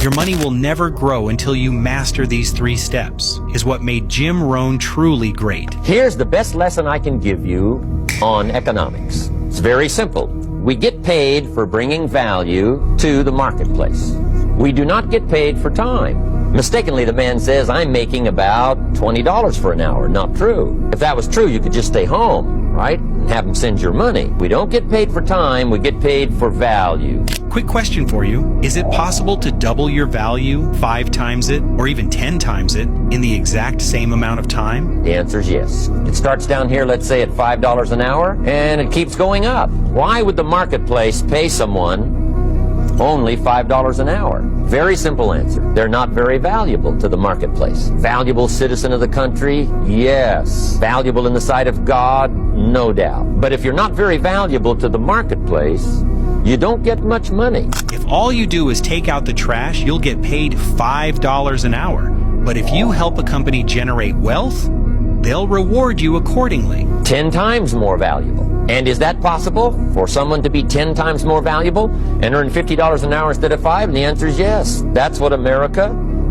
Your money will never grow until you master these 3 steps, is what made Jim Rohn truly great. Here's the best lesson I can give you on economics. It's very simple. We get paid for bringing value to the marketplace. We do not get paid for time. Mistakenly, the man says, I'm making about $20 for an hour. Not true. If that was true, you could just stay home, right? And have him send your money. We don't get paid for time, we get paid for value. Quick question for you. Is it possible to double your value 5 times it, or even 10 times it, in the exact same amount of time? The answer is yes. It starts down here, let's say, at $5 an hour, and it keeps going up. Why would the marketplace pay someone only $5 an hour? Very simple answer. They're not very valuable to the marketplace. Valuable citizen of the country? Yes. Valuable in the sight of God? No doubt. But if you're not very valuable to the marketplace, you don't get much money. If all you do is take out the trash, you'll get paid $5 an hour. But if you help a company generate wealth, they'll reward you accordingly. 10 times more valuable. And is that possible for someone to be 10 times more valuable and earn $50 an hour instead of 5? And the answer is yes. That's what America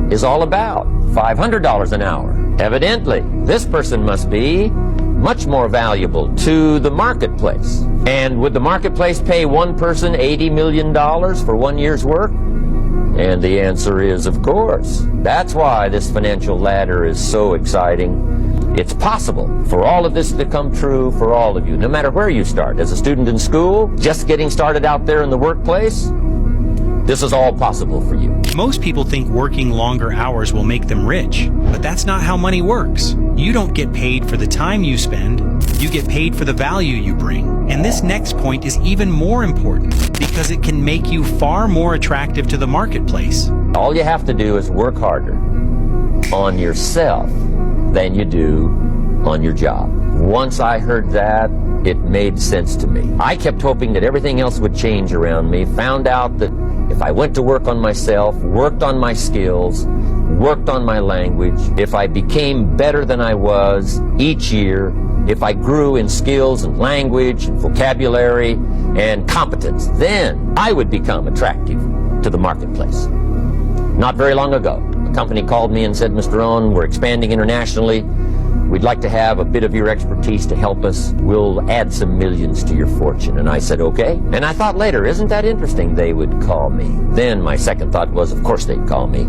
is all about. $500 an hour. Evidently, this person must be much more valuable to the marketplace. And would the marketplace pay one person $80 million for 1 year's work? And the answer is, of course. That's why this financial ladder is so exciting. It's possible for all of this to come true for all of you, no matter where you start. As a student in school, just getting started out there in the workplace, this is all possible for you. Most people think working longer hours will make them rich, but that's not how money works. You don't get paid for the time you spend, you get paid for the value you bring. And this next point is even more important because it can make you far more attractive to the marketplace. All you have to do is work harder on yourself than you do on your job. Once I heard that, it made sense to me. I kept hoping that everything else would change around me, found out that if I went to work on myself, worked on my skills, worked on my language, if I became better than I was each year, if I grew in skills and language and vocabulary and competence, then I would become attractive to the marketplace. Not very long ago, a company called me and said, Mr. Rohn, we're expanding internationally. We'd like to have a bit of your expertise to help us. We'll add some millions to your fortune. And I said, okay. And I thought later, isn't that interesting they would call me? Then my second thought was, of course they'd call me.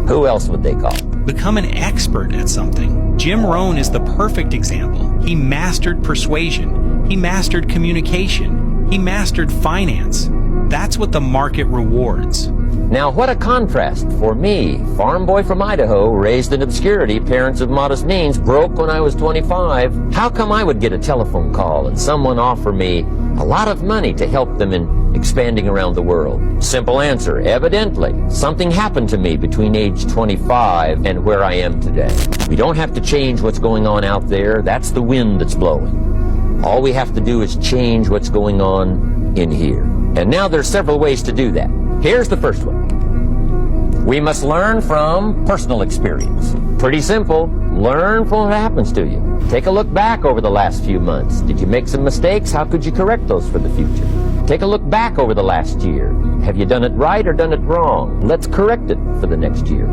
Who else would they call? Become an expert at something. Jim Rohn is the perfect example. He mastered persuasion. He mastered communication. He mastered finance. That's what the market rewards. Now, what a contrast for me, farm boy from Idaho, raised in obscurity, parents of modest means, broke when I was 25. How come I would get a telephone call and someone offer me a lot of money to help them in expanding around the world? Simple answer, evidently, something happened to me between age 25 and where I am today. We don't have to change what's going on out there. That's the wind that's blowing. All we have to do is change what's going on in here. And now there's several ways to do that. Here's the first one. We must learn from personal experience. Pretty simple. Learn from what happens to you. Take a look back over the last few months. Did you make some mistakes? How could you correct those for the future? Take a look back over the last year. Have you done it right or done it wrong? Let's correct it for the next year.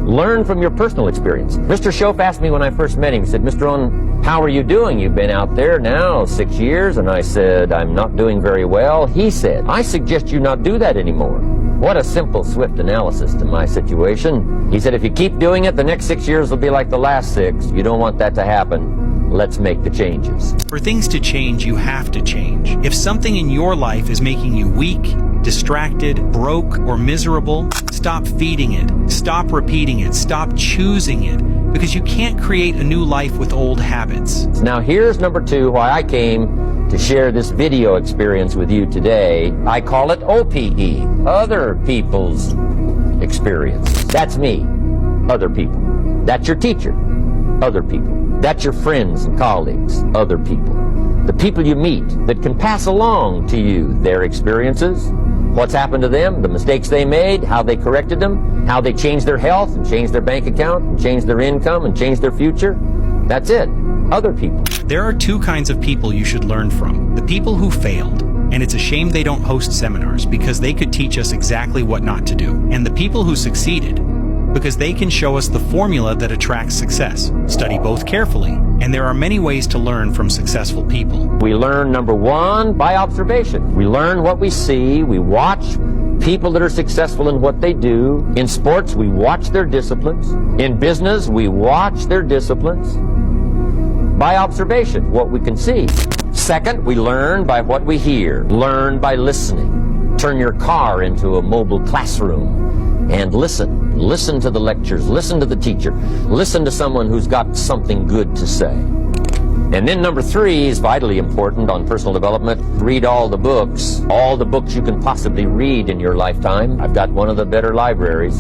Learn from your personal experience. Mr. Schoaf asked me when I first met him, he said, Mr. Rohn, how are you doing? You've been out there now 6 years. And I said, I'm not doing very well. He said, I suggest you not do that anymore. What a simple, swift analysis to my situation. He said, if you keep doing it, the next 6 years will be like the last 6. You don't want that to happen. Let's make the changes. For things to change, you have to change. If something in your life is making you weak, distracted, broke, or miserable, stop feeding it. Stop repeating it. Stop choosing it. Because you can't create a new life with old habits. Now here's number 2, why I came to share this video experience with you today. I call it OPE, other people's experience. That's me, other people. That's your teacher, other people. That's your friends and colleagues, other people. The people you meet that can pass along to you their experiences, what's happened to them, the mistakes they made, how they corrected them, how they changed their health and changed their bank account and changed their income and changed their future. That's it. Other people. There are 2 kinds of people you should learn from. The people who failed. And it's a shame they don't host seminars, because they could teach us exactly what not to do. And the people who succeeded, because they can show us the formula that attracts success. Study both carefully, and there are many ways to learn from successful people. We learn, number one, by observation. We learn what we see. We watch people that are successful in what they do. In sports, we watch their disciplines. In business, we watch their disciplines. By observation, what we can see. Second, we learn by what we hear. Learn by listening. Turn your car into a mobile classroom and listen. Listen to the lectures. Listen to the teacher. Listen to someone who's got something good to say. And then number three is vitally important on personal development. Read all the books you can possibly read in your lifetime. I've got one of the better libraries.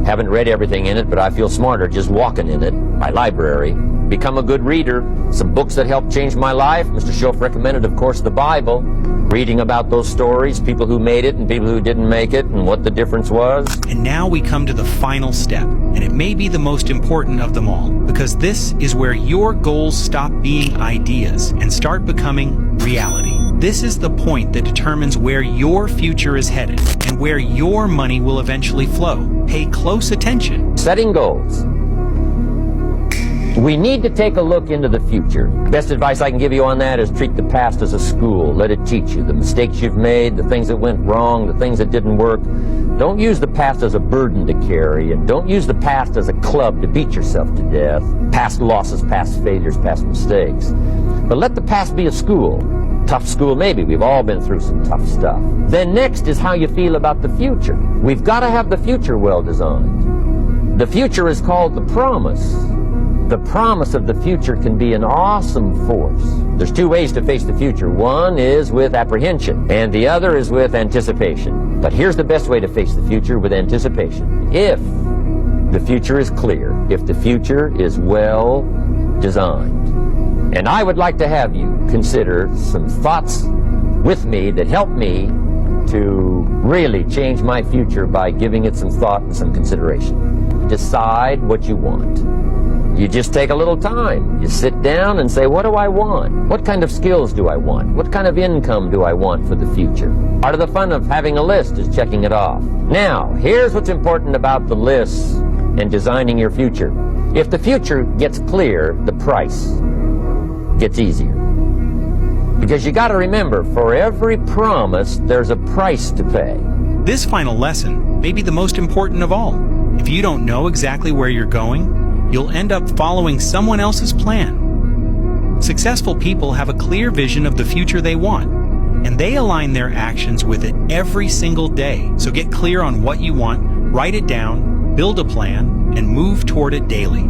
Haven't read everything in it, but I feel smarter just walking in it. My library. Become a good reader. Some books that helped change my life. Mr. Schoaf recommended, of course, the Bible. Reading about those stories, people who made it and people who didn't make it, and what the difference was. And now we come to the final step, and it may be the most important of them all, because this is where your goals stop being ideas and start becoming reality. This is the point that determines where your future is headed and where your money will eventually flow. Pay close attention. Setting goals. We need to take a look into the future. Best advice I can give you on that is treat the past as a school. Let it teach you the mistakes you've made, the things that went wrong, the things that didn't work. Don't use the past as a burden to carry, and don't use the past as a club to beat yourself to death. Past losses, past failures, past mistakes. But let the past be a school. Tough school maybe. We've all been through some tough stuff. Then next is how you feel about the future. We've got to have the future well designed. The future is called the promise. The promise of the future can be an awesome force. There's two ways to face the future. One is with apprehension, and the other is with anticipation. But here's the best way to face the future: with anticipation. If the future is clear, if the future is well designed. And I would like to have you consider some thoughts with me that help me to really change my future by giving it some thought and some consideration. Decide what you want. You just take a little time. You sit down and say, what do I want? What kind of skills do I want? What kind of income do I want for the future? Part of the fun of having a list is checking it off. Now, here's what's important about the lists and designing your future. If the future gets clear, the price gets easier. Because you got to remember, for every promise, there's a price to pay. This final lesson may be the most important of all. If you don't know exactly where you're going, you'll end up following someone else's plan. Successful people have a clear vision of the future they want, and they align their actions with it every single day. So get clear on what you want, write it down, build a plan, and move toward it daily.